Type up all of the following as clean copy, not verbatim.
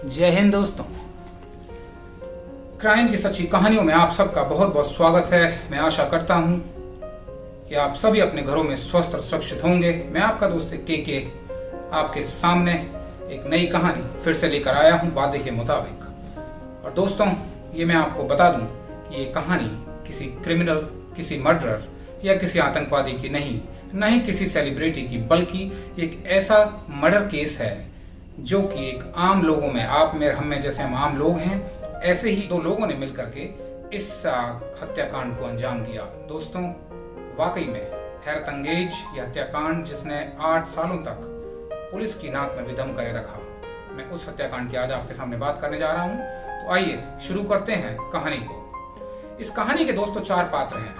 जय हिंद दोस्तों। क्राइम की सच्ची कहानियों में आप सबका बहुत बहुत स्वागत है। मैं आशा करता हूं कि आप सभी अपने घरों में स्वस्थ और सुरक्षित होंगे। मैं आपका दोस्त के आपके सामने एक नई कहानी फिर से लेकर आया हूं वादे के मुताबिक। और दोस्तों, ये मैं आपको बता दूं कि ये कहानी किसी क्रिमिनल, किसी मर्डरर या किसी आतंकवादी की नहीं, न ही किसी सेलिब्रिटी की, बल्कि एक ऐसा मर्डर केस है जो कि एक आम लोगों में, आप में, हम में जैसे हम आम लोग हैं, ऐसे ही दो लोगों ने मिलकर के इस हत्याकांड को अंजाम दिया। दोस्तों, वाकई में हैरत अंगेज यह हत्याकांड जिसने 8 सालों तक पुलिस की नाक में भी दम करे रखा। मैं उस हत्याकांड की आज आपके सामने बात करने जा रहा हूं। तो आइए शुरू करते हैं कहानी को। इस कहानी के दोस्तों 4 पात्र हैं।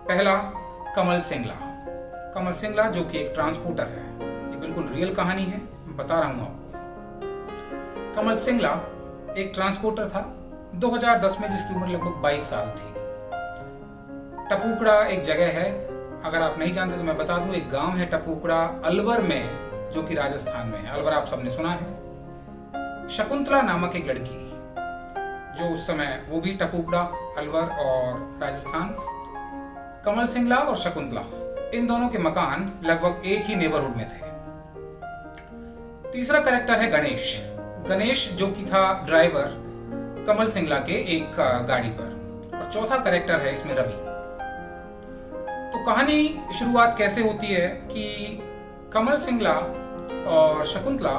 पहला, कमल सिंगला। कमल सिंगला जो कि एक ट्रांसपोर्टर है। ये बिल्कुल रियल कहानी है, मैं बता रहा हूं आपको। कमल सिंगला एक ट्रांसपोर्टर था 2010 में, जिसकी उम्र लगभग 22 साल थी। टपुकड़ा एक जगह है, अगर आप नहीं जानते तो मैं बता दूं, एक गांव है टपुकड़ा अलवर में, जो कि राजस्थान में है। अलवर आप सबने सुना है। शकुंतला नामक एक लड़की जो उस समय, वो भी टपुकड़ा, अलवर और राजस्थान। कमल सिंगला और शकुंतला, इन दोनों के मकान लगभग एक ही नेबरहुड में थे। तीसरा कैरेक्टर है गणेश। गणेश जो कि था ड्राइवर कमल सिंगला के एक गाड़ी पर। और चौथा कैरेक्टर है इसमें रवि। तो कहानी शुरुआत कैसे होती है कि कमल सिंगला और शकुंतला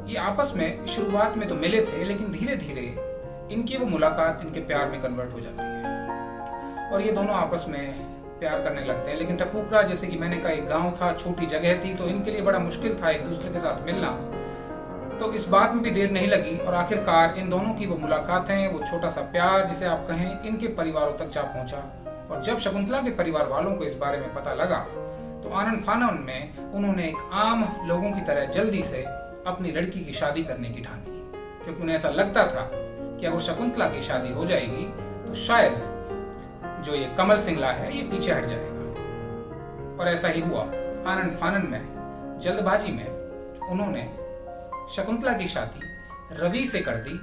ये आपस में शुरुआत में तो मिले थे, लेकिन धीरे धीरे इनकी वो मुलाकात इनके प्यार में कन्वर्ट हो जाती है और ये दोनों आपस में प्यार करने लगते हैं। लेकिन टपुकड़ा, जैसे कि मैंने कहा, एक गांव था, छोटी जगह थी, तो इनके लिए बड़ा मुश्किल था एक दूसरे के साथ मिलना। तो इस बात में भी देर नहीं लगी और आखिरकार इन दोनों की वो मुलाकातें, वो छोटा सा प्यार जिसे आप कहें, इनके परिवारों तक जा पहुंचा। और जब शकुंतला के परिवार वालों को इस बारे में पता लगा तो आनन फानन में उन्होंने एक आम लोगों की तरह जल्दी से अपनी लड़की की शादी करने की ठानी, क्योंकि उन्हें ऐसा लगता था कि अगर शकुंतला की शादी हो जाएगी तो शायद जो ये कमल सिंगला है ये पीछे हट जाएगा। और ऐसा ही हुआ। आनन फानन में, जल्दबाजी में, उन्होंने शकुंतला की शादी रवि से कर दी।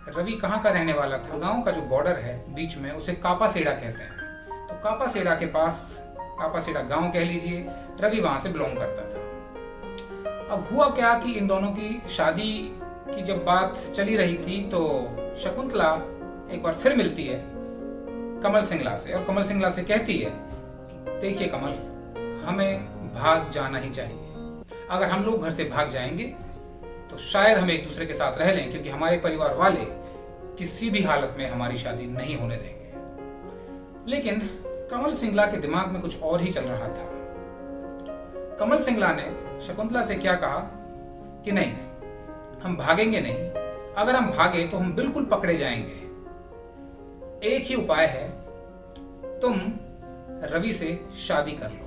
रवि कहाँ का रहने वाला था? गांव का जो बॉर्डर है बीच में, उसे कापासेड़ा कहते हैं। तो कापासेड़ा के पास, कापासेड़ा गांव कह लीजिए, रवि वहां से बिलोंग करता था। अब हुआ क्या कि इन दोनों की शादी की जब बात चली रही थी तो शकुंतला एक बार फिर मिलती है कमल सिंगला से और कमल सिंगला से कहती है, देखिए कमल, हमें भाग जाना ही चाहिए। अगर हम लोग घर से भाग जाएंगे तो शायद हम एक दूसरे के साथ रह लें, क्योंकि हमारे परिवार वाले किसी भी हालत में हमारी शादी नहीं होने देंगे। लेकिन कमल सिंगला के दिमाग में कुछ और ही चल रहा था। कमल सिंगला ने शकुंतला से क्या कहा कि नहीं, हम भागेंगे नहीं। अगर हम भागे तो हम बिल्कुल पकड़े जाएंगे। एक ही उपाय है, तुम रवि से शादी कर लो।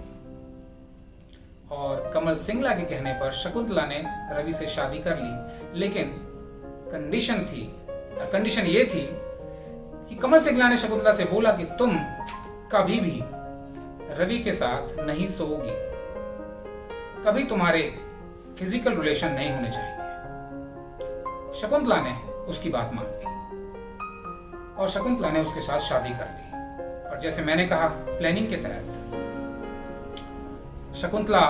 और कमल सिंगला के कहने पर शकुंतला ने रवि से शादी कर ली। लेकिन कंडीशन ये थी कि कमल सिंगला ने शकुंतला से बोला कि तुम कभी भी रवि के साथ नहीं सोओगी, कभी तुम्हारे फिजिकल रिलेशन नहीं होने चाहिए। शकुंतला ने उसकी बात मान ली और शकुंतला ने उसके साथ शादी कर ली। और जैसे मैंने कहा, प्लानिंग के तहत शकुंतला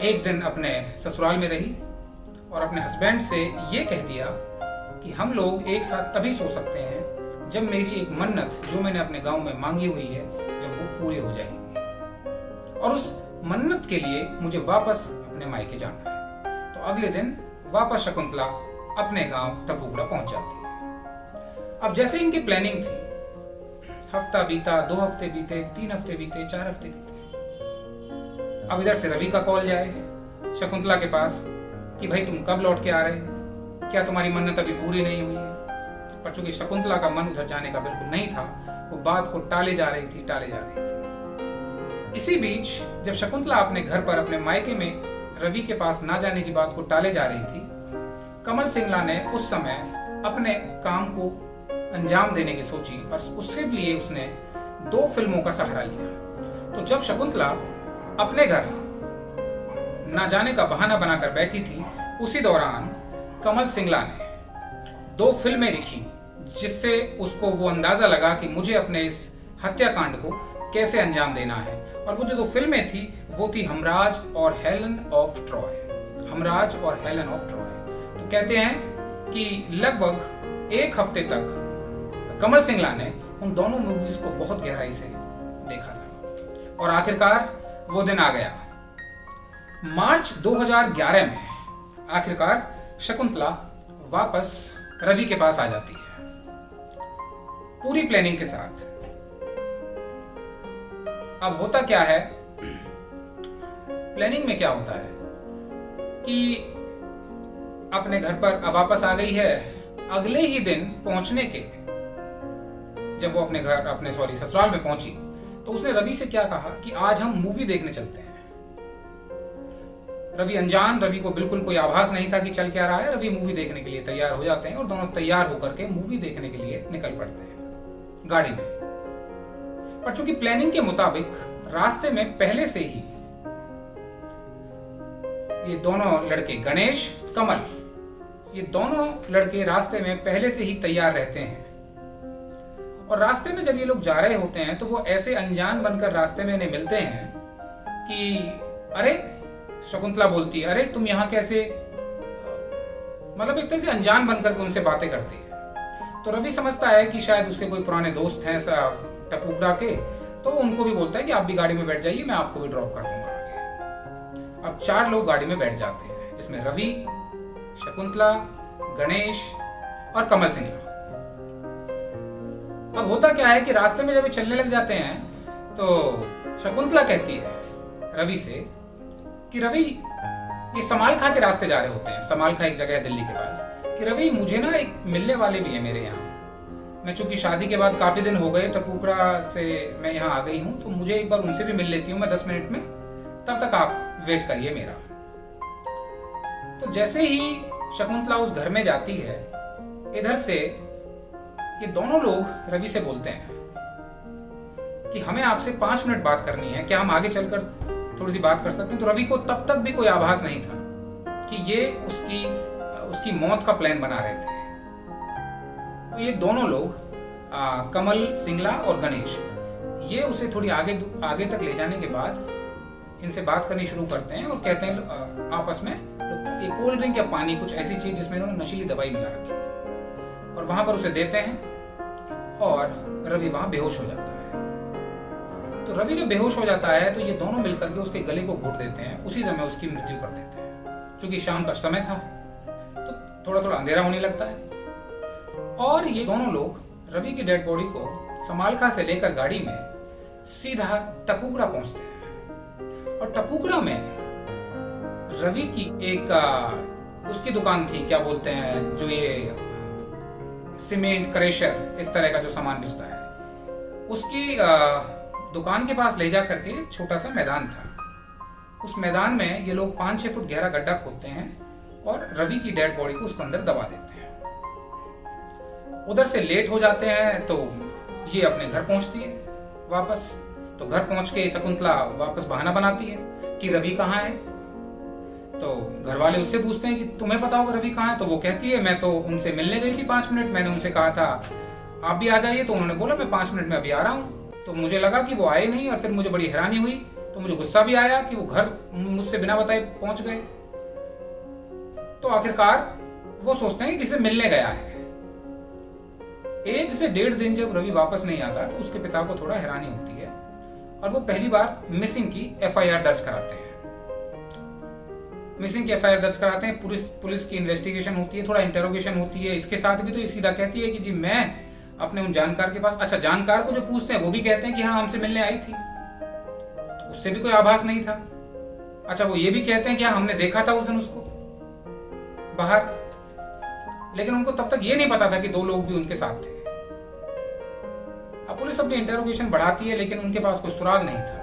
एक दिन अपने ससुराल में रही और अपने हस्बैंड से ये कह दिया कि हम लोग एक साथ तभी सो सकते हैं जब मेरी एक मन्नत, जो मैंने अपने गांव में मांगी हुई है, जब वो पूरी हो जाएगी। और उस मन्नत के लिए मुझे वापस अपने मायके जाना है। तो अगले दिन वापस शकुंतला अपने गांव टपुकड़ा पहुंच जाती है। अब जैसे इनकी प्लानिंग थी, हफ्ता बीता, 2 हफ्ते बीते, 3 हफ्ते बीते, 4 हफ्ते बीते। अब इधर से रवि का कॉल जाए शकुंतला के पास कि भाई तुम कब लौट के आ रहे, क्या तुम्हारी मन्नत अभी पूरी नहीं हुई है? पर चूंकि शकुंतला का मन उधर जाने का बिल्कुल नहीं था, वो बात को टाले जा रही थी। इसी बीच जब शकुंतला अपने घर पर, अपने मायके में रवि के पास ना जाने की बात को टाले जा रही थी, कमल सिंगला ने उस समय अपने काम को अंजाम देने की सोची और उसके लिए उसने 2 फिल्मों का सहारा लिया। तो जब शकुंतला अपने घर ना जाने का बहाना बनाकर बैठी थी, उसी दौरान कमल सिंगला ने 2 फिल्में लिखी जिससे उसको वो अंदाजा लगा कि मुझे अपने इस हत्याकांड को कैसे अंजाम देना है। और वो जो 2 फिल्में थी वो थी हमराज और हेलन ऑफ ट्रॉय। हमराज और हेलन ऑफ ट्रॉय। तो कहते हैं कि लगभग 1 हफ्ते तक कमल सिंगला ने उन दोनों मूवीज को बहुत गहराई से देखा था और आखिरकार वो दिन आ गया। मार्च 2011 में आखिरकार शकुंतला वापस रवि के पास आ जाती है पूरी प्लानिंग के साथ। अब होता क्या है, प्लानिंग में क्या होता है कि अपने घर पर वापस आ गई है। अगले ही दिन पहुंचने के जब वो अपने ससुराल में पहुंची तो उसने रवि से क्या कहा कि आज हम मूवी देखने चलते हैं। रवि अनजान, रवि को बिल्कुल कोई आभास नहीं था कि चल क्या रहा है। रवि मूवी देखने के लिए तैयार हो जाते हैं और दोनों तैयार होकर के मूवी देखने के लिए निकल पड़ते हैं गाड़ी में। पर चूंकि प्लानिंग के मुताबिक रास्ते में पहले से ही ये दोनों लड़के गणेश, कमल, ये दोनों लड़के रास्ते में पहले से ही तैयार रहते हैं। और रास्ते में जब ये लोग जा रहे होते हैं तो वो ऐसे अनजान बनकर रास्ते में इन्हें मिलते हैं कि अरे, शकुंतला बोलती है, अरे तुम यहाँ कैसे, मतलब एक तरह से अनजान बनकर के उनसे बातें करती है। तो रवि समझता है कि शायद उसके कोई पुराने दोस्त हैं टपुकड़ा के, तो उनको भी बोलता है कि आप भी गाड़ी में बैठ जाइए, मैं आपको भी ड्रॉप कर दूंगा आगे। अब 4 लोग गाड़ी में बैठ जाते हैं जिसमें रवि, शकुंतला, गणेश और कमल सिंगला। अब होता क्या है कि रास्ते में जब चलने लग जाते हैं तो शकुंतला कहती है रवि से कि रवि, ये समाल खा के रास्ते जा रहे होते हैं, समाल खा एक जगह है दिल्ली के पास, कि रवि मुझे ना एक मिलने वाले भी है मेरे यहाँ। मैं चूंकि शादी के बाद काफी दिन हो गए, टपुकड़ा से मैं यहाँ आ गई हूँ, तो मुझे एक बार उनसे भी मिल लेती हूँ मैं 10 मिनट में, तब तक आप वेट करिए मेरा। तो जैसे ही शकुंतला उस घर में जाती है, इधर से ये दोनों लोग रवि से बोलते हैं कि हमें आपसे 5 मिनट बात करनी है, क्या हम आगे चलकर थोड़ी सी बात कर सकते हैं। तो रवि को तब तक भी कोई आभास नहीं था कि ये उसकी मौत का प्लान बना रहे थे। तो ये दोनों लोग कमल सिंगला और गणेश, ये उसे थोड़ी आगे तक ले जाने के बाद इनसे बात करनी शुरू करते हैं और कहते हैं आपस में एक कोल्ड ड्रिंक या पानी, कुछ ऐसी चीज जिसमें इन्होंने नशीली दवाई मिला रखी थी, और वहां पर उसे देते हैं और रवि वहां बेहोश हो जाता है। तो रवि जब बेहोश हो जाता है तो ये दोनों मिलकर के उसके गले को घोट देते हैं, उसी समय उसकी मृत्यु कर देते हैं। क्योंकि शाम का समय था तो थोड़ा थोड़ा अंधेरा होने लगता है और ये दोनों लोग रवि की डेड बॉडी को समालखा से लेकर गाड़ी में सीधा टपुकड़ा पहुंचते हैं। और टपुकड़ा में रवि की एक उसकी दुकान थी, क्या बोलते हैं, जो ये सीमेंट, क्रेशर, इस तरह का जो सामान बेचता है, उसकी दुकान के पास ले जा करके एक छोटा सा मैदान था। उस मैदान में ये लोग 5-6 फुट गहरा गड्ढा खोदते हैं और रवि की डेड बॉडी को उसके अंदर दबा देते हैं। उधर से लेट हो जाते हैं तो ये अपने घर पहुंचती है वापस। तो घर पहुंच के शकुंतला वापस बहाना बनाती है कि रवि कहाँ है। तो घर वाले उससे पूछते हैं कि तुम्हें पता होगा रवि कहाँ है। तो वो कहती है मैं तो उनसे मिलने गई थी 5 मिनट, मैंने उनसे कहा था आप भी आ जाइए, तो उन्होंने बोला मैं 5 मिनट में अभी आ रहा हूँ। तो मुझे लगा कि वो आए नहीं और फिर मुझे बड़ी हैरानी हुई, तो मुझे गुस्सा भी आया कि वो घर मुझसे बिना बताए पहुंच गए। तो आखिरकार वो सोचते हैं कि किसी मिलने गया है। 1 से 1.5 दिन जब रवि वापस नहीं आता तो उसके पिता को थोड़ा हैरानी होती है और वो पहली बार मिसिंग की FIR दर्ज कराते हैं। मिसिंग की FIR दर्ज कराते हैं, पुलिस की इन्वेस्टिगेशन होती है, थोड़ा इंटेरोगेशन होती है। इसके साथ भी तो ये सीधा कहती है कि जी मैं अपने उन जानकार के पास, अच्छा जानकार को जो पूछते हैं वो भी कहते हैं कि हाँ हमसे मिलने आई थी, तो उससे भी कोई आभास नहीं था। अच्छा वो ये भी कहते हैं कि हाँ हमने देखा था उस दिन उसको बाहर, लेकिन उनको तब तक ये नहीं पता था कि 2 लोग भी उनके साथ थे। अब पुलिस अपनी इंटेरोगेशन बढ़ाती है लेकिन उनके पास कोई सुराग नहीं था।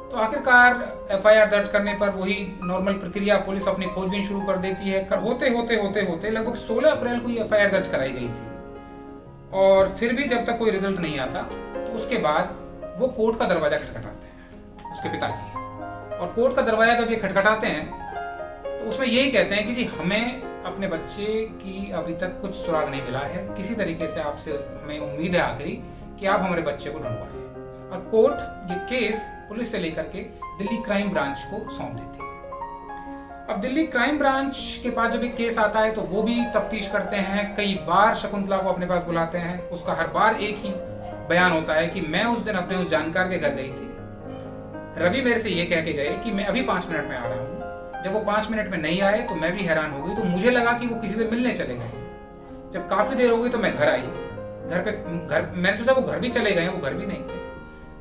तो आखिरकार FIR दर्ज करने पर वही नॉर्मल प्रक्रिया, पुलिस अपनी खोजबीन शुरू कर देती है। होते होते लगभग 16 अप्रैल को ये FIR दर्ज कराई गई थी और फिर भी जब तक कोई रिजल्ट नहीं आता तो उसके बाद वो कोर्ट का दरवाजा खटखटाते हैं उसके पिताजी। और कोर्ट का दरवाजा जब ये खटखटाते हैं तो उसमें यही कहते हैं कि जी हमें अपने बच्चे की अभी तक कुछ सुराग नहीं मिला है, किसी तरीके से आपसे हमें उम्मीद है आखिरी कि आप हमारे बच्चे को ढूंढवाएं। और कोर्ट ये केस पुलिस से लेकर के दिल्ली क्राइम ब्रांच को सौंप देती है। अब दिल्ली क्राइम ब्रांच के पास जब एक केस आता है तो वो भी तफ्तीश करते हैं, कई बार शकुंतला को अपने पास बुलाते हैं। उसका हर बार एक ही बयान होता है कि मैं उस दिन अपने उस जानकार के घर गई थी, रवि मेरे से ये कह के गए कि मैं अभी 5 मिनट में आ रहा हूँ। जब वो 5 मिनट में नहीं आए तो मैं भी हैरान हो गई, तो मुझे लगा कि वो किसी से मिलने चले गए। जब काफी देर हो गई तो मैं घर आई, घर मैंने सोचा वो घर भी चले गए, वो घर भी नहीं थे,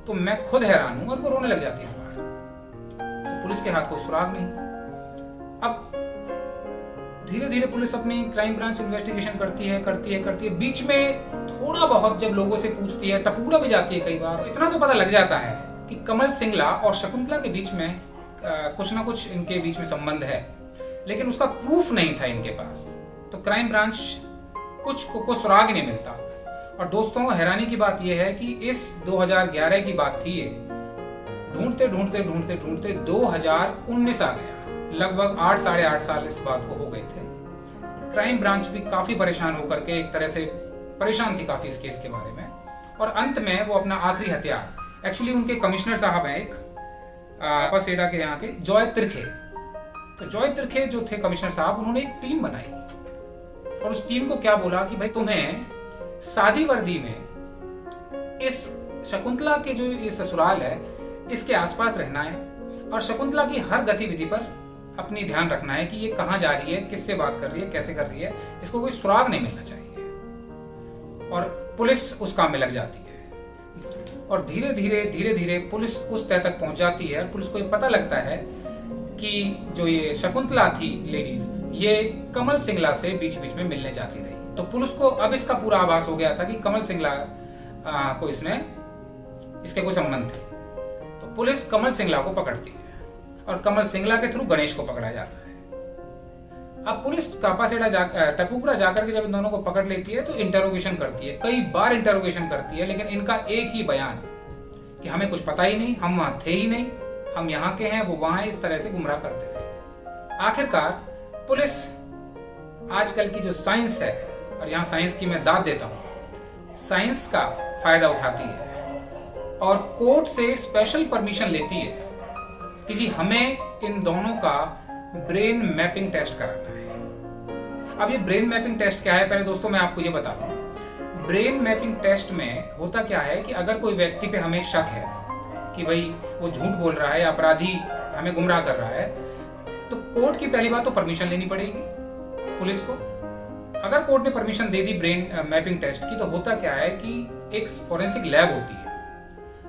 तो मैं खुद हैरान हूं। और वो रोने लग जाती है हर बार। तो पुलिस के हाथ को सुराग नहीं। अब धीरे धीरे पुलिस अपनी क्राइम ब्रांच इन्वेस्टिगेशन करती है। बीच में थोड़ा बहुत जब लोगों से पूछती है, टपुकड़ा भी जाती है कई बार, तो इतना तो पता लग जाता है कि कमल सिंगला और शकुंतला के बीच में कुछ ना कुछ इनके बीच में संबंध है, लेकिन उसका प्रूफ नहीं था इनके पास। तो क्राइम ब्रांच कुछ को सुराग नहीं मिलता। और दोस्तों, हैरानी की बात यह है कि इस 2011 की बात थी, ये ढूंढते 2019 आ गया। लगभग 8 साढ़े 8 साल इस बात को हो गए थे। क्राइम ब्रांच भी काफी परेशान होकर के, एक तरह से परेशान थी काफी इस केस के बारे में। और अंत में वो अपना आखिरी हथियार, एक्चुअली उनके कमिश्नर साहब हैं एक पसेड़ा के यहाँ के, जॉय त्रिखे। तो जॉय त्रिखे जो थे कमिश्नर साहब, उन्होंने एक टीम बनाई और उस टीम को क्या बोला कि भाई तुम्हें सादी वर्दी में इस शकुंतला के जो ये ससुराल है इसके आसपास रहना है और शकुंतला की हर गतिविधि पर अपनी ध्यान रखना है कि ये कहाँ जा रही है, किससे बात कर रही है, कैसे कर रही है, इसको कोई सुराग नहीं मिलना चाहिए। और पुलिस उस काम में लग जाती है और धीरे धीरे पुलिस उस तय तक पहुंच जाती है और पुलिस को ये पता लगता है कि जो ये शकुंतला थी लेडीज, ये कमल सिंगला से बीच बीच में मिलने जाती रही। तो पुलिस को अब इसका पूरा आभास हो गया था कि कमल सिंगला को इसके कोई संबंध थे। तो पुलिस कमल सिंगला को पकड़ती है और कमल सिंगला के थ्रू गणेश को पकड़ा जाता है। अब पुलिस कापासेड़ा टपुकड़ा जाकर के जब इन दोनों को पकड़ लेती है तो इंटरोगेशन करती है, कई बार इंटरोगेशन करती है, लेकिन इनका एक ही बयान कि हमें कुछ पता ही नहीं, हम वहां थे ही नहीं, हम यहाँ के हैं, वो वहां है, इस तरह से गुमराह करते थे। आखिरकार पुलिस आजकल की जो साइंस है, और यहाँ साइंस की मैं दाद देता हूँ, साइंस का फायदा उठाती है और कोर्ट से स्पेशल परमिशन लेती है कि जी हमें इन दोनों का ब्रेन मैपिंग टेस्ट कराना है। अब ये ब्रेन मैपिंग टेस्ट क्या है, पहले दोस्तों मैं आपको ये बता दूं। ब्रेन मैपिंग टेस्ट में होता क्या है कि अगर कोई व्यक्ति पे हमें शक है कि भाई वो झूठ बोल रहा है, अपराधी हमें गुमराह कर रहा है, तो कोर्ट की पहली बात तो परमिशन लेनी पड़ेगी पुलिस को। अगर कोर्ट ने परमिशन दे दी ब्रेन मैपिंग टेस्ट की, तो होता क्या है कि एक फोरेंसिक लैब होती है,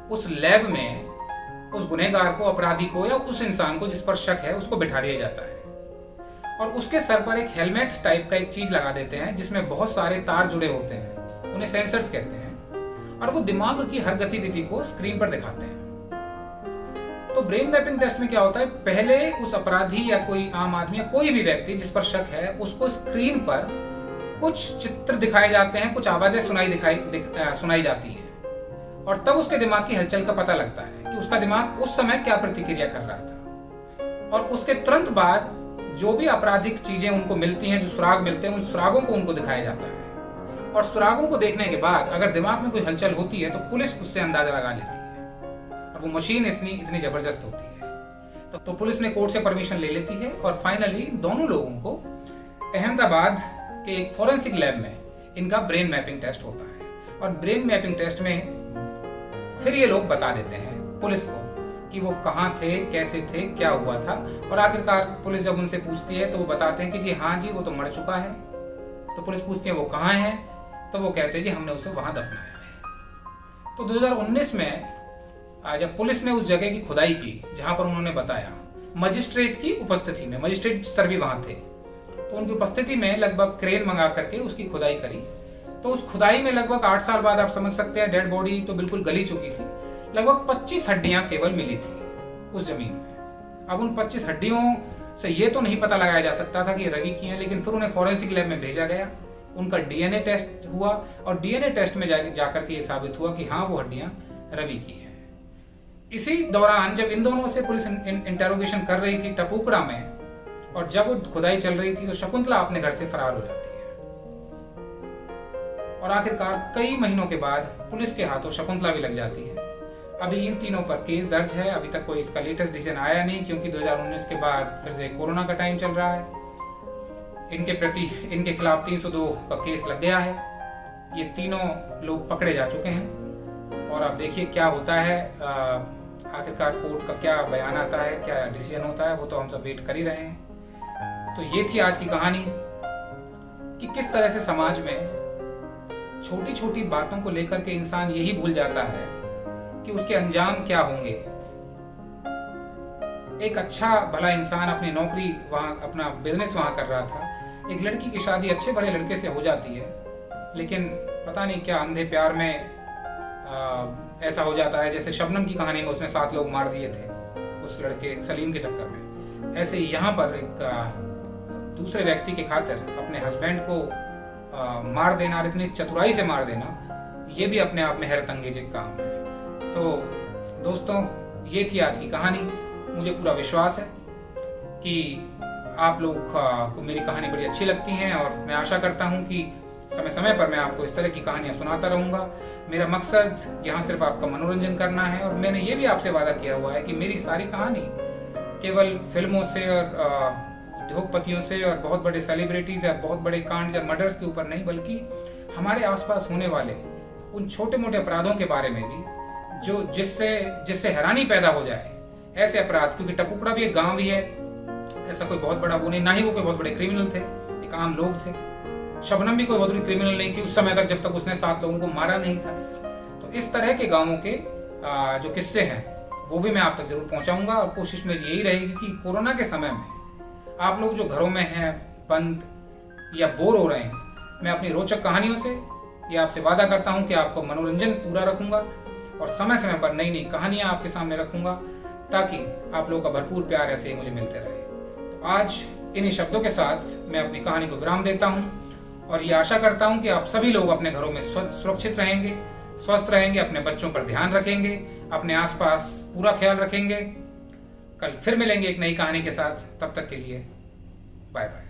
उस लैब में उस गुनहगार को, अपराधी को या उस इंसान को जिस पर शक है उसको बिठा दिया जाता है और उसके सर पर एक हेलमेट टाइप का एक चीज लगा देते हैं जिसमें बहुत सारे तार जुड़े होते हैं, उन्हें सेंसर्स कहते हैं, और वो दिमाग की हर गतिविधि को स्क्रीन पर दिखाते हैं। तो ब्रेन मैपिंग टेस्ट में क्या होता है, पहले उस अपराधी या कोई आम आदमी या कोई भी व्यक्ति जिस पर शक है उसको स्क्रीन पर कुछ चित्र दिखाए जाते हैं, कुछ आवाजें सुनाई जाती है और तब उसके दिमाग की हलचल का पता लगता है कि उसका दिमाग उस समय क्या प्रतिक्रिया कर रहा था। और उसके तुरंत बाद जो भी आपराधिक चीजें उनको मिलती हैं, जो सुराग मिलते हैं, उन सुरागों को उनको दिखाया जाता है और सुरागों को देखने के बाद अगर दिमाग में कोई हलचल होती है तो पुलिस उससे अंदाजा लगा लेती है और वो मशीन इतनी जबरदस्त होती है। तो पुलिस ने कोर्ट से परमिशन ले लेती है और फाइनली दोनों लोगों को अहमदाबाद के एक फोरेंसिक लैब में इनका ब्रेन मैपिंग टेस्ट होता है और ब्रेन मैपिंग टेस्ट में फिर ये लोग बता देते हैं पुलिस को कि वो कहाँ थे, कैसे थे, क्या हुआ था। और आखिरकार पुलिस जब उनसे पूछती है तो वो बताते हैं कि जी हाँ जी वो तो मर चुका है। तो पुलिस पूछती है वो कहाँ है, तो वो कहते हैं जी हमने उसे वहां दफनाया है। तो 2019 में जब पुलिस ने उस जगह की खुदाई की जहां पर उन्होंने बताया, मजिस्ट्रेट की उपस्थिति में, मजिस्ट्रेट सर भी वहां थे, तो उनकी उपस्थिति में लगभग क्रेन मंगा करके उसकी खुदाई करी। तो उस खुदाई में लगभग 8 साल बाद आप समझ सकते हैं डेड बॉडी तो बिल्कुल गली चुकी थी, लगभग 25 हड्डियां केवल मिली थी उस जमीन में। अब उन 25 हड्डियों से ये तो नहीं पता लगाया जा सकता था कि रवि की हैं, लेकिन फिर उन्हें फोरेंसिक लैब में भेजा गया, उनका डीएनए टेस्ट हुआ और डीएनए टेस्ट में जाकर के ये साबित हुआ कि हाँ वो हड्डियां रवि की हैं। इसी दौरान जब इन दोनों से पुलिस इंटरोगेशन कर रही थी टपुकड़ा में, और जब वो खुदाई चल रही थी तो शकुंतला अपने घर से फरार हो जाती है। और आखिरकार कई महीनों के बाद पुलिस के हाथों शकुंतला भी लग जाती है। अभी इन तीनों पर केस दर्ज है। अभी तक कोई इसका लेटेस्ट डिसीजन आया नहीं, क्योंकि 2019 के बाद फिर से कोरोना का टाइम चल रहा है। इनके खिलाफ 302 का केस लग गया है। ये तीनों लोग पकड़े जा चुके हैं और अब देखिए क्या होता है। आखिरकार कोर्ट का क्या बयान आता है, क्या डिसीजन होता है, वो तो हम सब वेट कर ही रहे हैं। तो ये थी आज की कहानी कि किस तरह से समाज में छोटी छोटी बातों को लेकर के इंसान यही भूल जाता है कि उसके अंजाम क्या होंगे। एक अच्छा भला इंसान अपनी नौकरी वहां, अपना बिजनेस वहां कर रहा था। एक लड़की की शादी अच्छे भले लड़के से हो जाती है, लेकिन पता नहीं क्या अंधे प्यार में ऐसा हो जाता है। जैसे शबनम की कहानी में उसने 7 लोग मार दिए थे उस लड़के सलीम के चक्कर में, ऐसे ही यहाँ पर एक दूसरे व्यक्ति के खातिर अपने हस्बैंड को मार देना, और इतनी चतुराई से मार देना, ये भी अपने आप में हैरत अंगेज एक काम है। तो दोस्तों, ये थी आज की कहानी। मुझे पूरा विश्वास है कि आप लोग को मेरी कहानी बड़ी अच्छी लगती है और मैं आशा करता हूँ कि समय समय पर मैं आपको इस तरह की कहानियां सुनाता रहूंगा। मेरा मकसद यहाँ सिर्फ आपका मनोरंजन करना है, और मैंने ये भी आपसे वादा किया हुआ है कि मेरी सारी कहानी केवल फिल्मों से और उद्योगपतियों से और बहुत बड़े सेलिब्रिटीज या बहुत बड़े कांड या मर्डर्स के ऊपर नहीं, बल्कि हमारे आसपास होने वाले उन छोटे मोटे अपराधों के बारे में भी, जो जिससे हैरानी पैदा हो जाए। ऐसे अपराध, क्योंकि टपुकड़ा भी एक गांव ही है, ऐसा कोई बहुत बड़ा वो नहीं, ना ही वो कोई बहुत बड़े क्रिमिनल थे, एक आम लोग थे। शबनम भी कोई बहुत बड़ी क्रिमिनल नहीं थी उस समय तक, जब तक उसने 7 लोगों को मारा नहीं था। तो इस तरह के गांवों के जो किस्से हैं वो भी मैं आप तक जरूर पहुंचाऊंगा, और कोशिश मेरी यही रहेगी कि कोरोना के समय में आप लोग जो घरों में हैं बंद या बोर हो रहे हैं, मैं अपनी रोचक कहानियों से ये आपसे वादा करता हूं कि आपको मनोरंजन पूरा रखूंगा और समय समय पर नई नई कहानियां आपके सामने रखूंगा, ताकि आप लोगों का भरपूर प्यार ऐसे ही मुझे मिलते रहे। तो आज इन्हीं शब्दों के साथ मैं अपनी कहानी को विराम देता हूं, और ये आशा करता हूं कि आप सभी लोग अपने घरों में सुरक्षित रहेंगे, स्वस्थ रहेंगे, अपने बच्चों पर ध्यान रखेंगे, अपने आसपास पूरा ख्याल रखेंगे। कल फिर मिलेंगे एक नई कहानी के साथ। तब तक के लिए बाय बाय।